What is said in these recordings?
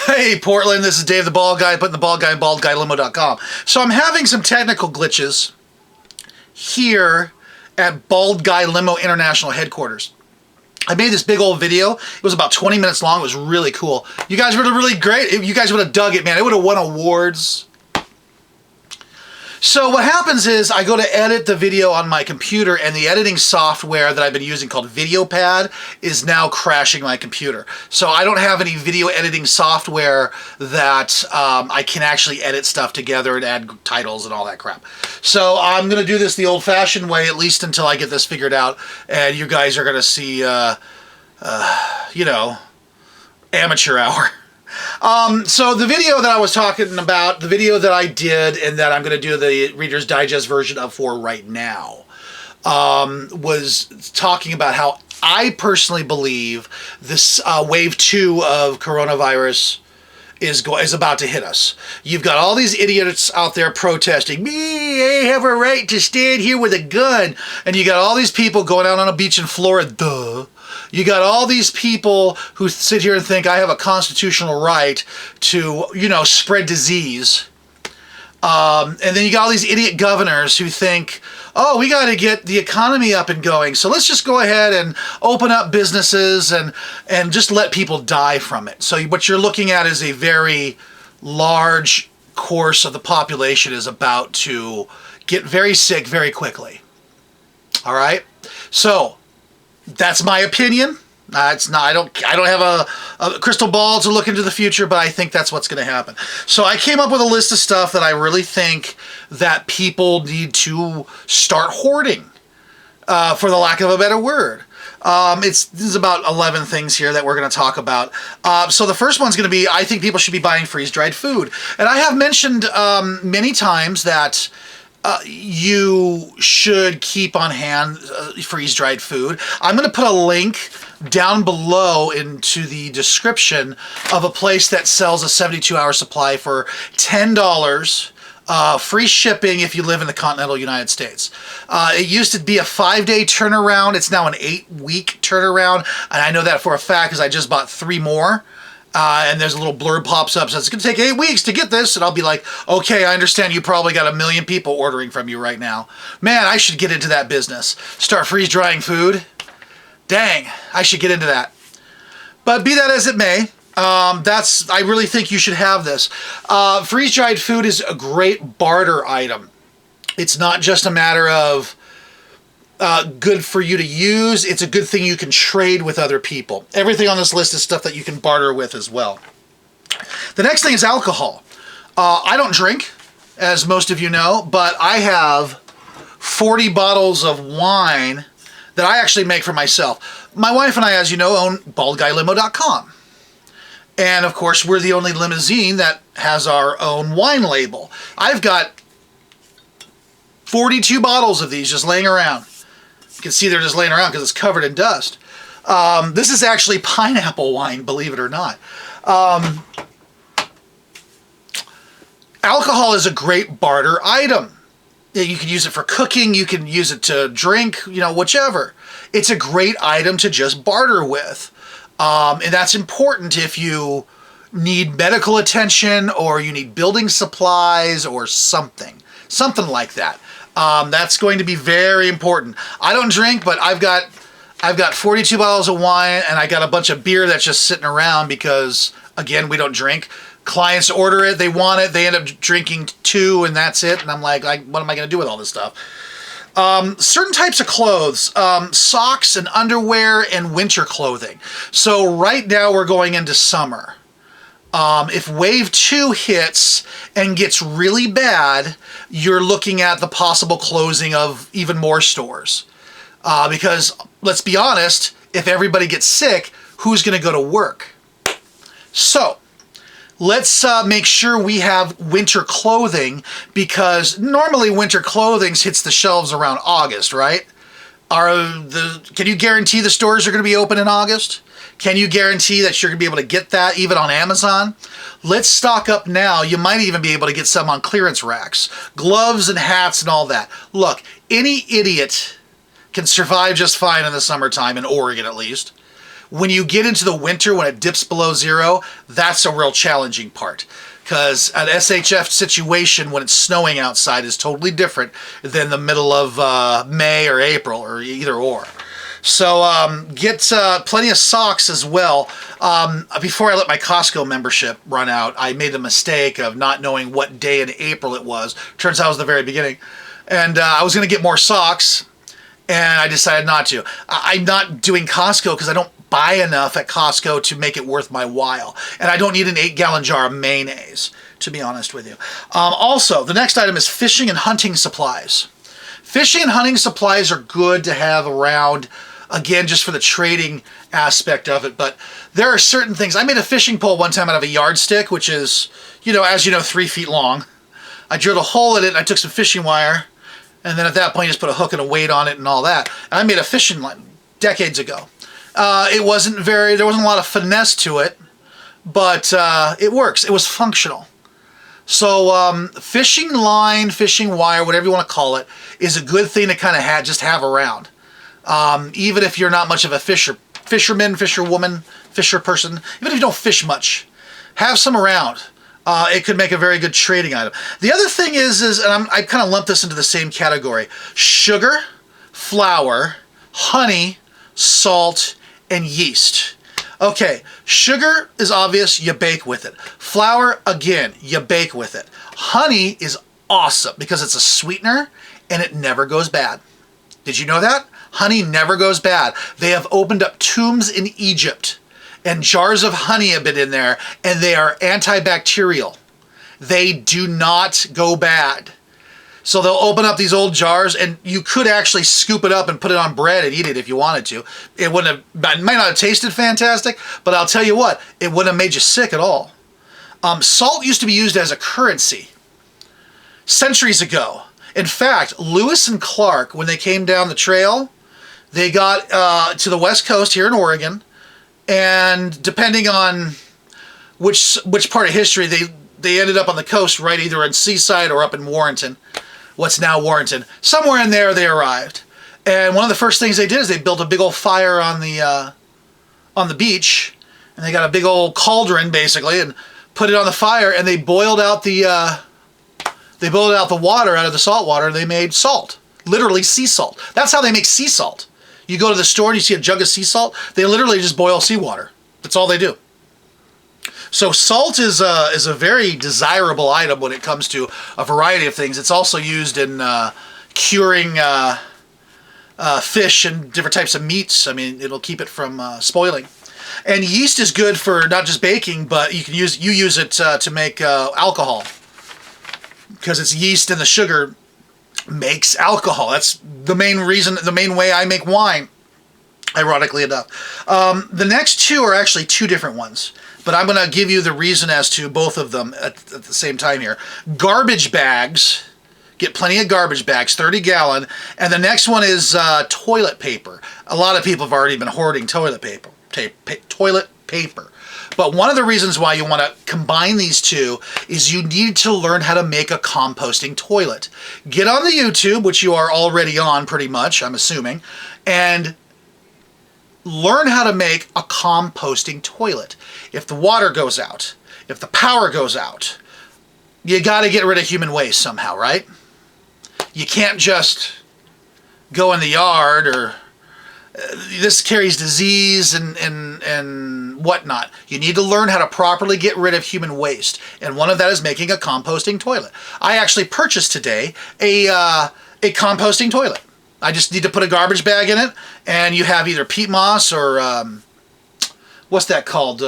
Hey Portland, this is Dave the Bald Guy, putting the Bald Guy in BaldGuyLimo.com. So I'm having some technical glitches here at Bald Guy Limo International Headquarters. I made this big old video. It was about 20 minutes long. It was really cool. You guys were really great. You guys would have dug it, man. It would have won awards. So what happens is I go to edit the video on my computer, and the editing software that I've been using called VideoPad is now crashing my computer. So I don't have any video editing software that I can actually edit stuff together and add titles and all that crap. So I'm going to do this the old-fashioned way, at least until I get this figured out, and you guys are going to see, you know, amateur hour. So the video that I was talking about, the video that I did and that I'm going to do the Reader's Digest version of for right now, was talking about how I personally believe this wave 2 of coronavirus is about to hit us. You've got all these idiots out there protesting, me, I have a right to stand here with a gun. And you got all these people going out on a beach in Florida, You got all these people who sit here and think I have a constitutional right to, you know, spread disease. And then you got all these idiot governors who think, oh, we got to get the economy up and going, so let's just go ahead and open up businesses and just let people die from it. So what you're looking at is a very large course of the population is about to get very sick very quickly. All right? So that's my opinion. It's not. I don't have a crystal ball to look into the future, but I think that's what's going to happen. So I came up with a list of stuff that I really think that people need to start hoarding, for the lack of a better word. This is about 11 things here that we're going to talk about. So the first one's going to be, I think people should be buying freeze-dried food. And I have mentioned many times that you should keep on hand freeze-dried food. I'm going to put a link down below into the description of a place that sells a 72-hour supply for $10. Free shipping if you live in the continental United States. It used to be a 5-day turnaround. It's now an 8-week turnaround. And I know that for a fact because I just bought 3 more. And there's a little blurb pops up, says it's going to take 8 weeks to get this. And I'll be like, okay, I understand you probably got 1 million people ordering from you right now. Man, I should get into that business. Start freeze-drying food. Dang, I should get into that. But be that as it may, I really think you should have this. Freeze-dried food is a great barter item. It's not just a matter of good for you to use. It's a good thing you can trade with other people. Everything on this list is stuff that you can barter with as well. The next thing is alcohol. I don't drink, as most of you know, but I have 40 bottles of wine that I actually make for myself. My wife and I, as you know, own BaldGuyLimo.com. And of course, we're the only limousine that has our own wine label. I've got 42 bottles of these just laying around. You can see they're just laying around because it's covered in dust. This is actually pineapple wine, believe it or not. Alcohol is a great barter item. You can use it for cooking, you can use it to drink, you know, whichever. It's a great item to just barter with. And that's important if you need medical attention or you need building supplies or something like that. That's going to be very important. I don't drink, but I've got 42 bottles of wine and I got a bunch of beer that's just sitting around because, again, we don't drink. Clients order it, they want it, they end up drinking 2 and that's it. And I'm like, what am I going to do with all this stuff? Certain types of clothes, socks and underwear and winter clothing. So right now we're going into summer. If wave 2 hits and gets really bad, you're looking at the possible closing of even more stores. Because let's be honest, if everybody gets sick, who's going to go to work? So let's make sure we have winter clothing, because normally winter clothing hits the shelves around August, right? Can you guarantee the stores are going to be open in August? Can you guarantee that you're going to be able to get that even on Amazon? Let's stock up now. You might even be able to get some on clearance racks. Gloves and hats and all that. Look, any idiot can survive just fine in the summertime, in Oregon at least. When you get into the winter, when it dips below zero, that's a real challenging part. Because an SHF situation when it's snowing outside is totally different than the middle of May or April or either or. So get plenty of socks as well. Before I let my Costco membership run out, I made the mistake of not knowing what day in April it was. Turns out it was the very beginning. And I was going to get more socks, and I decided not to. I'm not doing Costco because I don't buy enough at Costco to make it worth my while. And I don't need an 8-gallon jar of mayonnaise, to be honest with you. Also, the next item is fishing and hunting supplies. Fishing and hunting supplies are good to have around, again, just for the trading aspect of it. But there are certain things. I made a fishing pole one time out of a yardstick, which is, as you know, 3 feet long. I drilled a hole in it, and I took some fishing wire, and then at that point, you just put a hook and a weight on it and all that. And I made a fishing line decades ago. There wasn't a lot of finesse to it, but it works. It was functional. So fishing line, fishing wire, whatever you want to call it, is a good thing to kind of just have around. Even if you're not much of a fisherman, fisherwoman, fisher person, even if you don't fish much, have some around. It could make a very good trading item. The other thing is and I kind of lump this into the same category: sugar, flour, honey, salt, and yeast. Okay, sugar is obvious, you bake with it. Flour, again, you bake with it. Honey is awesome because it's a sweetener and it never goes bad. Did you know that? Honey never goes bad. They have opened up tombs in Egypt and jars of honey have been in there, and they are antibacterial. They do not go bad. So they'll open up these old jars, and you could actually scoop it up and put it on bread and eat it if you wanted to. It might not have tasted fantastic, but I'll tell you what, it wouldn't have made you sick at all. Salt used to be used as a currency centuries ago. In fact, Lewis and Clark, when they came down the trail, they got to the West Coast here in Oregon, and depending on which part of history, they ended up on the coast, right, either in Seaside or up in Warrenton, what's now Warrenton. Somewhere in there they arrived. And one of the first things they did is they built a big old fire on the beach, and they got a big old cauldron, basically, and put it on the fire, and they boiled out the water out of the salt water, and they made salt. Literally sea salt. That's how they make sea salt. You go to the store and you see a jug of sea salt, they literally just boil seawater. That's all they do. So salt is a very desirable item when it comes to a variety of things. It's also used in curing fish and different types of meats. I mean, it'll keep it from spoiling. And yeast is good for not just baking, but you use it to make alcohol, because it's yeast and the sugar makes alcohol. That's the main reason, the main way I make wine, ironically enough. The next two are actually two different ones, but I'm going to give you the reason as to both of them at the same time here. Garbage bags. Get plenty of garbage bags, 30-gallon. And the next one is toilet paper. A lot of people have already been hoarding toilet paper. But one of the reasons why you want to combine these two is you need to learn how to make a composting toilet. Get on the YouTube, which you are already on pretty much, I'm assuming, and learn how to make a composting toilet. If the water goes out, if the power goes out, you got to get rid of human waste somehow, right? You can't just go in the yard, or this carries disease and whatnot. You need to learn how to properly get rid of human waste, and one of that is making a composting toilet. I actually purchased today a composting toilet. I just need to put a garbage bag in it, and you have either peat moss or what's that called?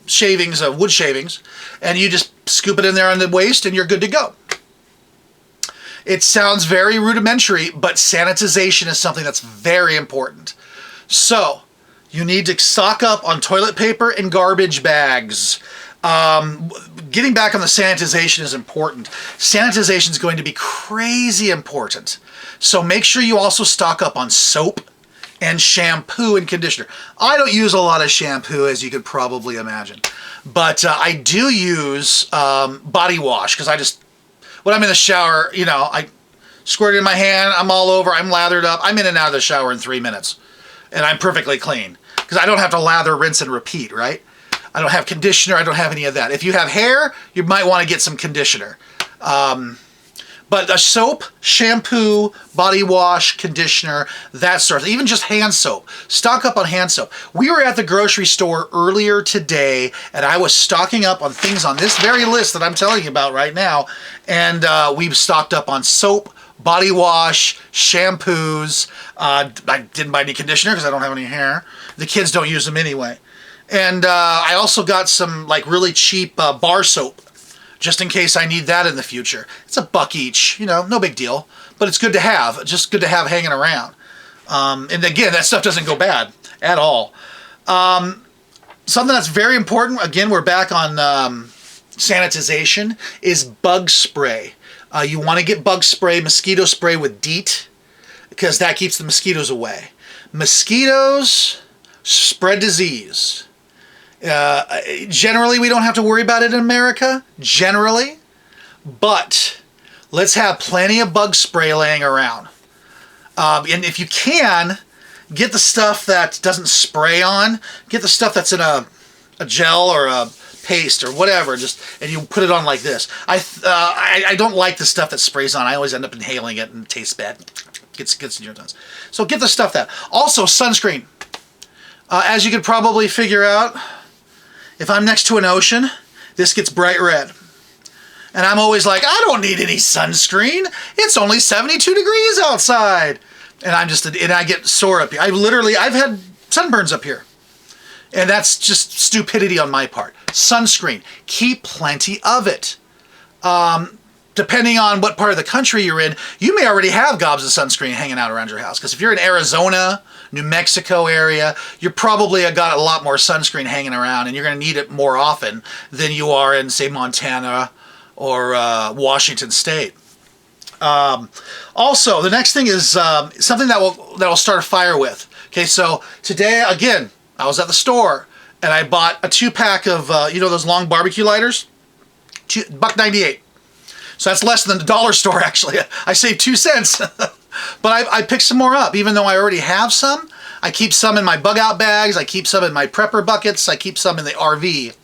Shavings, wood shavings, and you just scoop it in there on the waste, and you're good to go. It sounds very rudimentary, but sanitization is something that's very important. So, you need to stock up on toilet paper and garbage bags. Getting back on the sanitization is important. Sanitization is going to be crazy important. So make sure you also stock up on soap and shampoo and conditioner. I don't use a lot of shampoo, as you could probably imagine. But I do use body wash, because when I'm in the shower, I squirt it in my hand, I'm all over, I'm lathered up, I'm in and out of the shower in 3 minutes. and I'm perfectly clean because I don't have to lather, rinse, and repeat, right? I don't have conditioner. I don't have any of that. If you have hair, you might want to get some conditioner. But a soap, shampoo, body wash, conditioner, that sort of thing. Even just hand soap. Stock up on hand soap. We were at the grocery store earlier today, and I was stocking up on things on this very list that I'm telling you about right now. And we've stocked up on soap, body wash, shampoos. I didn't buy any conditioner because I don't have any hair. The kids don't use them anyway. And I also got some like really cheap bar soap, just in case I need that in the future. It's $1 each, you know, no big deal. But it's good to have, just good to have hanging around. And again, that stuff doesn't go bad at all. Something that's very important, again, we're back on sanitization, is bug spray. You want to get bug spray, mosquito spray with DEET, because that keeps the mosquitoes away. Mosquitoes spread disease. Generally, we don't have to worry about it in America, generally, but let's have plenty of bug spray laying around. And if you can, get the stuff that doesn't spray on, get the stuff that's in a gel or a paste or whatever, and you put it on like this. I don't like the stuff that sprays on. I always end up inhaling it and it tastes bad. Gets in your nose. So get the stuff that. Also, sunscreen. As you could probably figure out, if I'm next to an ocean, this gets bright red. And I'm always like, I don't need any sunscreen. It's only 72 degrees outside. And I get sore up here. I've had sunburns up here. And that's just stupidity on my part. Sunscreen. Keep plenty of it. Depending on what part of the country you're in, you may already have gobs of sunscreen hanging out around your house. Because if you're in Arizona, New Mexico area, you're probably got a lot more sunscreen hanging around, and you're going to need it more often than you are in, say, Montana or Washington State. Also, the next thing is something that will start a fire with. Okay, so today, again, I was at the store, and I bought a 2-pack of, those long barbecue lighters? $1.98. So that's less than the dollar store, actually. I saved 2 cents. But I picked some more up, even though I already have some. I keep some in my bug out bags. I keep some in my prepper buckets. I keep some in the RV.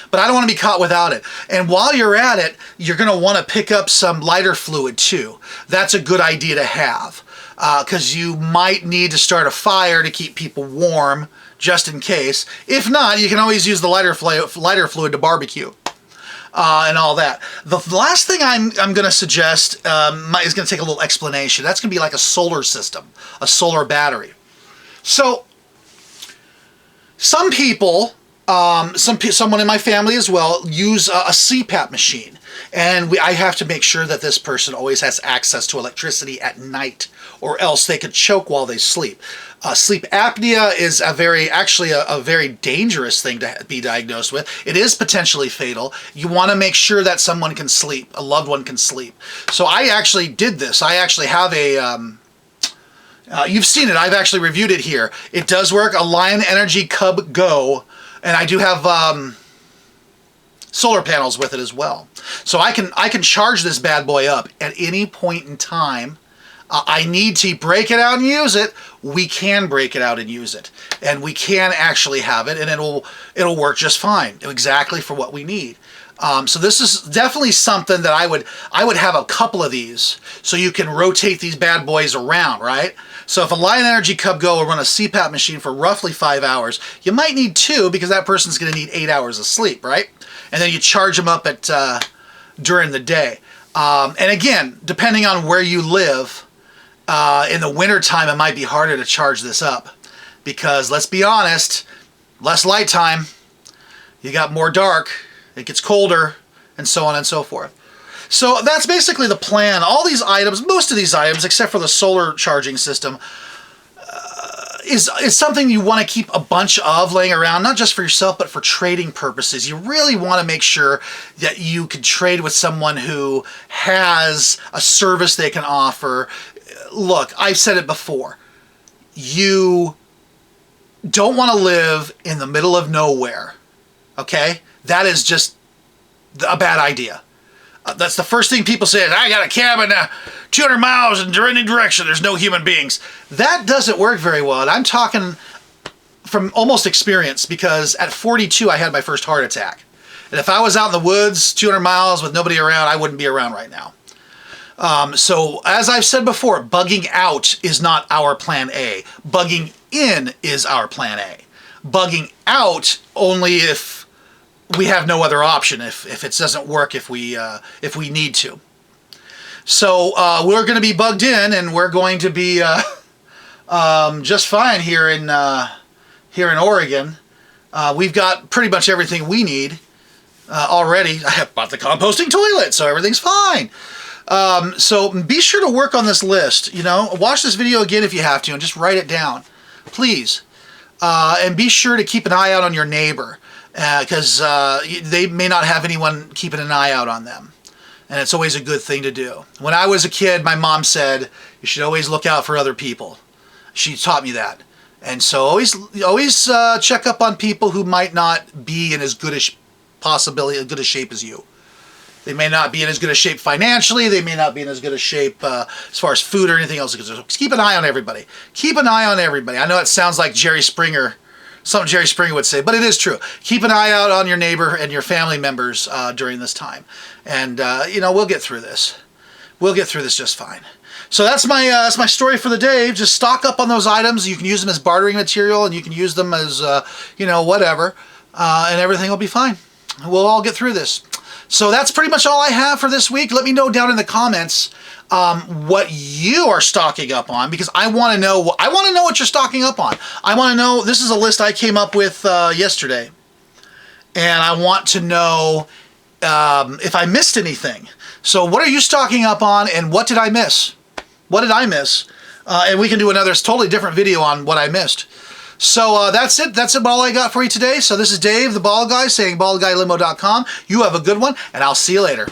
But I don't want to be caught without it. And while you're at it, you're going to want to pick up some lighter fluid too. That's a good idea to have, because you might need to start a fire to keep people warm, just in case. If not, you can always use the lighter fluid to barbecue. And all that. The last thing I'm going to suggest is going to take a little explanation. That's going to be like a solar system, a solar battery. So, some people, someone in my family as well, use a CPAP machine. And I have to make sure that this person always has access to electricity at night, or else they could choke while they sleep. Sleep apnea is actually a very dangerous thing to be diagnosed with. It is potentially fatal. You want to make sure that someone can sleep, a loved one can sleep. So I actually did this. I actually have a, you've seen it, I've actually reviewed it here. It does work, a Lion Energy Cub Go, and I do have solar panels with it as well. So I can charge this bad boy up at any point in time. I need to break it out and use it. We can break it out and use it, and we can actually have it, and it'll work just fine, exactly for what we need. So this is definitely something that I would have a couple of these, so you can rotate these bad boys around, right? So if a Lion Energy Cub Go will run a CPAP machine for roughly 5 hours, you might need 2 because that person's going to need 8 hours of sleep, right? And then you charge them up during the day. And again, depending on where you live, in the wintertime, it might be harder to charge this up because, let's be honest, less light time, you got more dark, it gets colder, and so on and so forth. So that's basically the plan. All these items, most of these items, except for the solar charging system, is something you want to keep a bunch of laying around, not just for yourself, but for trading purposes. You really want to make sure that you can trade with someone who has a service they can offer. Look, I've said it before. You don't want to live in the middle of nowhere, okay? That is just a bad idea. That's the first thing people say is, I got a cabin 200 miles in any direction. There's no human beings. That doesn't work very well. And I'm talking from almost experience, because at 42, I had my first heart attack. And if I was out in the woods 200 miles with nobody around, I wouldn't be around right now. So as I've said before, bugging out is not our plan A. Bugging in is our plan A. Bugging out only if we have no other option, if it doesn't work, if we need to. So we're going to be bugged in, and we're going to be just fine here in Oregon. We've got pretty much everything we need already. I have bought the composting toilet, so everything's fine. So be sure to work on this list. Watch this video again if you have to, and just write it down, please. And be sure to keep an eye out on your neighbor, because they may not have anyone keeping an eye out on them. And it's always a good thing to do. When I was a kid, my mom said, you should always look out for other people. She taught me that. And so always check up on people who might not be in as good a shape as you. They may not be in as good a shape financially. They may not be in as good a shape as far as food or anything else. So keep an eye on everybody. Keep an eye on everybody. I know it sounds like something Jerry Springer would say, but it is true. Keep an eye out on your neighbor and your family members during this time. And, we'll get through this. We'll get through this just fine. So that's my story for the day. Just stock up on those items. You can use them as bartering material, and you can use them as, whatever. And everything will be fine. We'll all get through this. So that's pretty much all I have for this week. Let me know down in the comments what you are stocking up on, because I want to know what you're stocking up on. I want to know. This is a list I came up with yesterday, and I want to know if I missed anything. So what are you stocking up on, and what did I miss? What did I miss? And we can do another totally different video on what I missed. So that's it. That's all I got for you today. So this is Dave, the Bald Guy, saying baldguylimo.com. You have a good one, and I'll see you later.